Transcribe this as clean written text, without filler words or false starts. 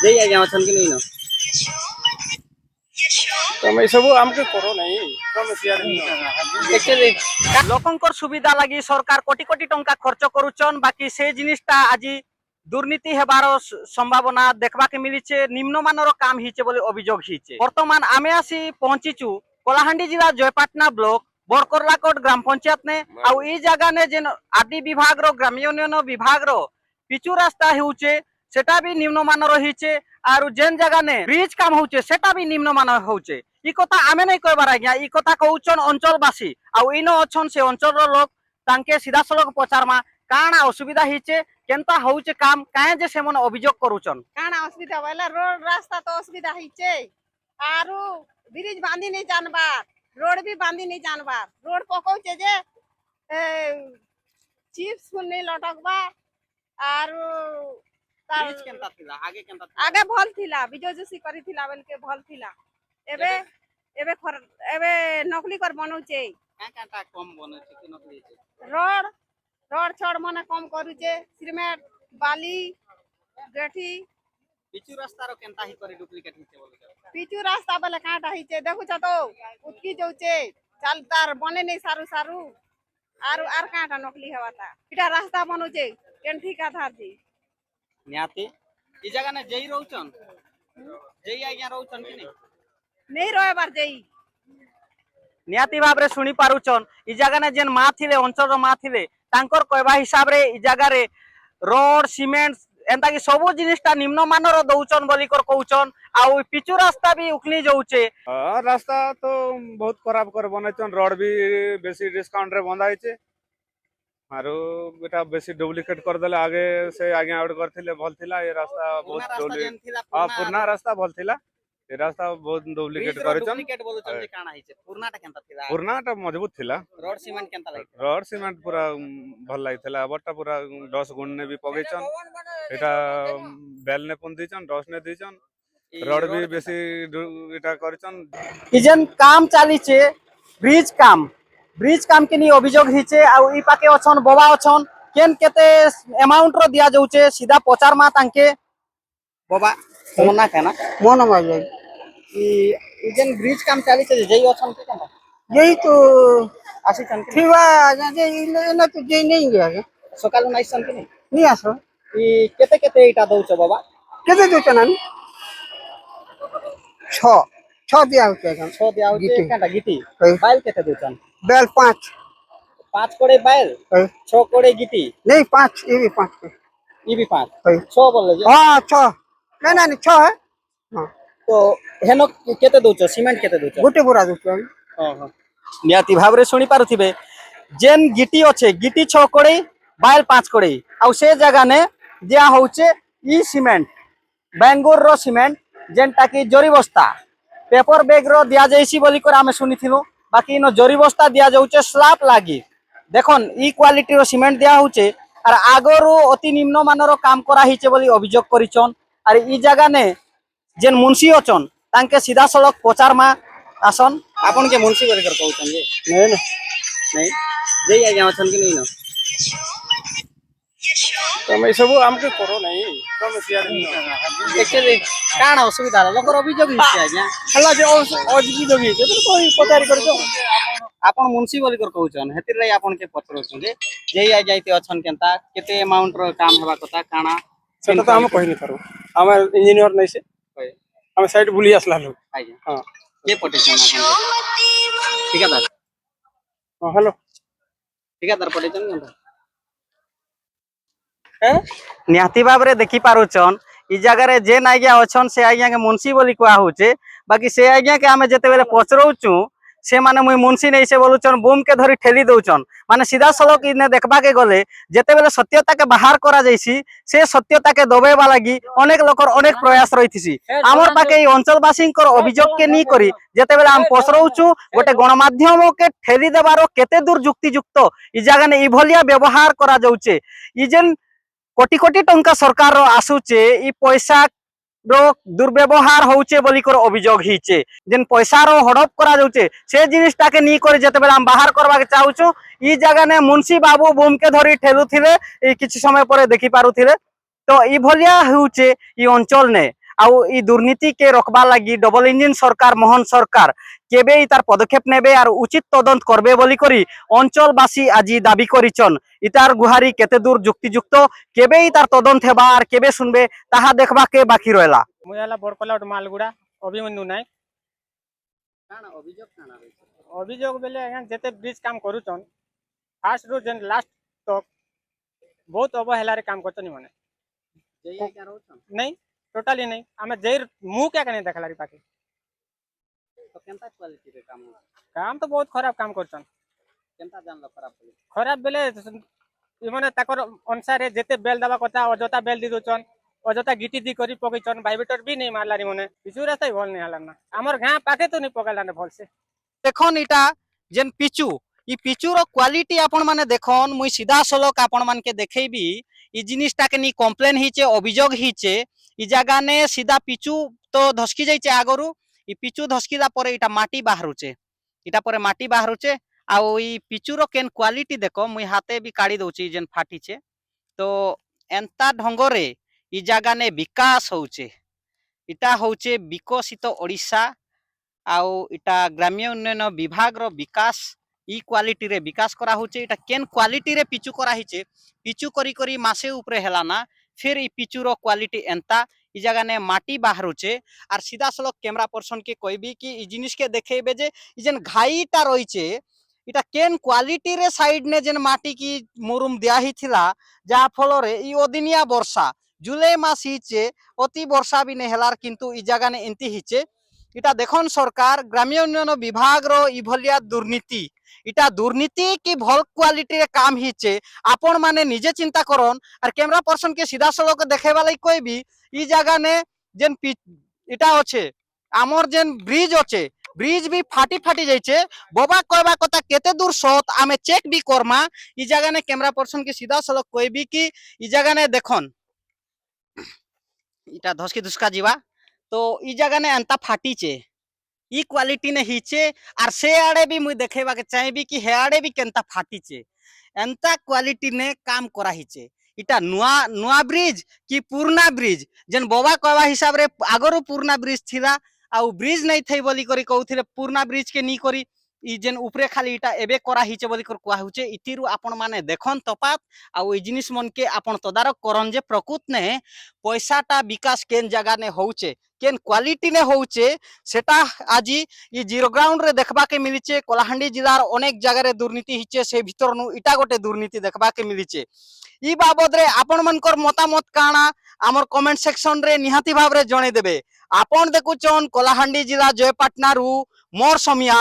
যেই আଜ୍ଞା ଅଛନ୍ତି କି ନେଇନ ତମେ ଏସବୁ ଆମକୁ କର ନାହିଁ ତମେ ସିଆଡେ एक्चुअली लोकंकर सुविधा लगी सरकार कोटी कोटी टंका खर्च करुचन बाकी से जिनिसटा आज दुर्नीति हेबार संभावना देखबा के मिलीचे निम्नमानर काम हिचे बोली अभियोग हिचे वर्तमान आमे आसी पहुंचीचु कलाहांडी जिला जयपाटना ब्लॉक बरकरलाकोट ग्राम पंचायत ने आउ ई जगह ने जेन आरडी विभाग रो ग्राम्य उन्नयन विभाग रो पिचु रास्ता हेउचे सेटा भी निम्नमानर हिचे आरु जेन जगह ने ब्रिज काम होचे सेटा भी निम्नमानर होचे ई कथा आमे नहीं कहबार आज्ञा ई कथा कहउचन अंचलवासी आउ इनो अछन से अंचल रो लोग तांके सीधा सड़क पचारमा काना असुविधा हिचे केनता होउचे काम काहे जे सेमन अभियोग करूचन काना असुविधा बोले रोड रास्ता तो असुविधा हिचे आरु ब्रिज बांधी नहीं जानबार रोड भी बांधी नहीं जानबार रोड पकौचे जे चिप्स फुल नहीं लटकबा आरु ब्रिज केनता थिला आगे केनता थिला आगे भल थिला विजय जोशी करी थिला बोल के भल थिला एबे एबे नकली कर बनौचे का काटा कम बने छै कि नकली छै रोड रोड छोड़ मने कम करूचे सिमेंट बाली गेठी पिचु रास्ता रो केनता ही करे डुप्लीकेट हिचे बोली पिचु रास्ता बोले काटा हिचे देखु छ तो उतकी जाउचे चालतार बने नहीं सारू सारू आरु आर काटा नकली हेवाता इटा रास्ता बनौचे केन ठीक आधार जी नियाती ई जगह ने जेई रहउचन जेई आज्ञा रहउचन कि नहीं रहे बार जई नियाती भाव रे सुनी पारुचन ई जगह ने जेन मा थिले अंचल रो मा थिले तांकर कहबा हिसाब रे ई जगह रे रोड सीमेंट एंता कि सबो जिनिसटा निम्नमानर दउचन बोली कर कहउचन आउ पिचु रास्ता भी उखली जाउचे रास्ता तो बहुत खराब कर बनैछन रोड भी बेसी डिस्काउंट रे बंधा हैछे आरो बेटा बेसी डुप्लीकेट कर देले आगे से आगे आउट करथिले भल थिला ये रास्ता बहुत डुप्लीकेट हां पुराना रास्ता भल थिला ये रास्ता बहुत डुप्लीकेट करछन डुप्लीकेट बोलुचन जे काना हिचे पुरनाटा केनता थिला पुरानाटा मजबूत थिला रोड सीमेंट केनता लागे रोड सीमेंट पूरा भल लागिथिला बट्टा पूरा 10 गुण ने भी पगैछन एटा बेल ने पुन दिछन 10 ने दिछन रोड भी बेसी एटा करछन इजन काम चालीचे ब्रिज काम के नी अभियोग हिचे आउ ई पाके अछन बबा अछन केन केते अमाउंट रो दिया जाउचे सीधा पचार मा तांके बबा कोना केना मन में जाए इजन ब्रिज काम चालीचे जेई अछन के केना यही तो आसी छन के थिवा जे इने तो जे नहीं गया सकाल नाइ सन के नहीं आसो ई केते केते इटा दउचे बाबा केते दो चनन 6 दिया होते kan 6 दिया होचे केटा गिटी हई। बाइल केते दउचन बेल 5 5 कोड़े बाइल 6 कोड़े गिटी नहीं 5 ये भी 5 ई भी 5 हई। 6 बोले जे हां 6 नहीं 6 है हां तो हेनो केते दउचो सीमेंट केते दउचो गोटे बोरा दो चन नियाती भाव रे सुनी पारुथिबे जेन गिटी अच्छे गिटी 6 कोड़े बाइल 5 कोड़े आउ से जगह ने दिया होचे ई सीमेंट बेंगुर रो सीमेंट जेनटा की जोरी बस्ता पेपर बैग रो दिया जाइसी बोली कर आमे सुनिथिलु बाकी नो जोरी बस्ता दिया जाउचे स्लैब लागी देखन ई क्वालिटी रो सीमेंट दिया होचे और आगरो अति निम्न मानर काम करा हिचे बोली अभियोग करिचन और ई जगह ने जेन मुंशी अचन तांके सीधा सड़क पचार मा आसन आपन के मुंशी बोली कर कहउचन जे नहीं जेई आज्ञा अछन कि नहीं न तमे एसबु हमके करो नहीं तमे सियाडे एक्चुअली काना असुविधा लोकर अभियोग हिचे आज्ञा हला जे अजगी जोगी जे तो कोई पचारी करजो आपन मुंशी बोली कर कहउचन हेतिर लाई आपन के पचरउचन जे जेई आ जाइते अछन केनता केते अमाउंट रो काम हेबा कथा काना सेटा तो हम कहि नहीं करू हम इंजीनियर नहीं से हम साइड बुली असला लोग आज्ञा हां के पटेछन आपन ठिकादार हेलो ठिकादार पटेछन केनता निहाती भाव रे देखि पारुचन ई जगह रे जे आज्ञा अछन से आज्ञा के मुंशी बोली कुआ होचे बाकी से आज्ञा के हमें जेते बेले पचरउचु से माने मुई मुंशी नहीं से बोलुचन बूम के धरी ठेली दउचन माने सीधा सड़क इने देखबा के गले जेते बेले सत्यता के बाहर करा जाइसी से सत्यता के दबेबा लागि अनेक लोकर अनेक प्रयास रहिथिसी हमर पाके ई अंचलवासी कर अभियोग के नी करी जेते बेले हम पचरउचु गोटे गणमाध्यम के ठेली देबारो केते दूर युक्तियुक्त ई जगह ने ई भलिया व्यवहार करा जाउचे ई जेन कोटी कोटी टंका सरकार रो आसुचे ई पैसा रो दुर्व्यवहार होउचे बोली कर अभियोग हिचे जेन पैसा रो हड़प करा जाउचे से जिनिसटा के नी करे जते बेला हम बाहर करबा के चाहूछु ई जगह ने मुंशी बाबू बूम के धरी ठेलुथिले ई किछि समय परे देखि पारुथिले तो इ भलिया होचे इ अंचल ने आउ इ दुर्नीति के रोकबा लगी डबल इंजिन सरकार मोहन सरकार केबे इ तार पदक्षेप नेबे और उचित तदंत करबे बोली करी अंचलवासी আজি दाबी करिछन इतार गुहारी केते दूर जुक्तियुक्त केबे इ तार तदंत हेबा और केबे सुनबे ताहा देखबा के बाकी रहला। मुई हला बरकलाउट मालगुड़ा अभिमन्यु नायक। काना अभियोग काना होइछ अभियोग बेले आज्ञा जेते ब्रिज काम करूछन फास्ट रु जेन लास्ट तक बहुत अवहेला रे काम करछन माने जई आज्ञा रहछन नहीं टोटली नहीं आमे जेर मुंह क्या कने देखला रे पाके तो केनता क्वालिटी रे काम काम तो बहुत खराब काम करछन केनता जानलो खराब खराब बेले इमने ताकर अनुसार जेते बेल दबा कथा अजता बेल दी दोचन अजता गिटी दी करी पकईचन वाइब्रेटर भी नहीं मारला रे मने पिछु रास्ता भल नहीं हला ना हमर गां पाके तो नहीं पकला ने भल से देखन इटा जेन पिचू इ पिचू रो क्वालिटी आपण माने देखन मुई सीधा सलक आपण मान के देखेबी इ जिनिसटा के नी कंप्लेन हिचे अभियोग हिचे इ जगह ने सीधा पिचू तो धसकी जाइचे आगरु इ पिचू धसकीला परे इटा माटी बाहरुचे इटा परे माटी बाहरुचे आउ इ पिचू रो केन क्वालिटी देखो मुई हाथे भी काढी दउची जेन फाटीचे तो एंता ढंगरे इ जगह ने विकास होउचे इटा होउचे विकसित ओडिशा आउ इटा ग्राम्य उन्नयन विभाग रो विकास इ क्वालिटी रे विकास करा होचे इटा केन क्वालिटी रे पिचू करा हिचे पिचू करी करी मासे ऊपरे हेला ना फिर इ पिचू रो क्वालिटी एंता इ जगह ने माटी बाहरुचे और सीधा सलक कैमरा पर्सन के कहबी कि इ जिनिस के देखेबे जे इ जेन घाईटा रहिचे इटा केन क्वालिटी रे साइड ने जेन माटी की मुरुम दिया ही थिला जा फल रे इ ओदिनिया वर्षा जुलाई मास हिचे अति वर्षा भी ने हेलार किंतु इ जगह ने एंती हिचे इटा देखन सरकार ग्राम्य उन्नयन विभाग रो इ भलिया दुर्नीति इटा दुर्नीति की भल क्वालिटी रे काम हिचे आपण माने निजे चिंता करन और कैमरा पर्सन के सीधा सलक देखेबा लाई कहबी इ जगह ने जेन इटा अच्छे आमर जेन ब्रिज अच्छे ब्रिज भी फाटी फाटी जाइछे बाबा कहबा कथा केते दूर सत आमे चेक भी करमा इ जगह ने कैमरा पर्सन के सीधा सलक कहबी कि इ जगह ने देखन इटा धसकी धुसका जीवा तो इ जगह ने अंता फाटीचे इ क्वालिटी ने हिचे और से आड़े भी मुई देखेबा के चाहेबी कि हे आड़े भी केनता फाटीचे एंता क्वालिटी ने काम करा हिचे इटा नुआ नुआ ब्रिज कि पुराना ब्रिज जेन बाबा कहवा हिसाब रे आगरो पुराना ब्रिज थिला आउ ब्रिज नहीं थई बोली करी कहउथिले पुराना ब्रिज के नी करी इ जेन ऊपरे खाली इटा एबे करा हिचे बोली कर कुआ हुचे इतिरु आपण माने देखन तपात आउ इ जिनिस मन के आपण तदारक करन जे प्रकृत ने पैसाटा विकास केन जगह ने होउचे केन क्वालिटी ने होउचे सेटा आजी इ जीरो ग्राउंड रे देखबा के मिलिचे कलाहांडी जिलार अनेक जगह रे दुर्नीति हिचे से भितर नु इटा गोटे दुर्नीति देखबा के मिलिचे इ बाबद रे आपण मनकर मतामत काना हमर कमेंट सेक्शन रे निहाती भाव रे जणे देबे आपण देखुचन कलाहांडी जिला जयपाटना रु मोर समिया।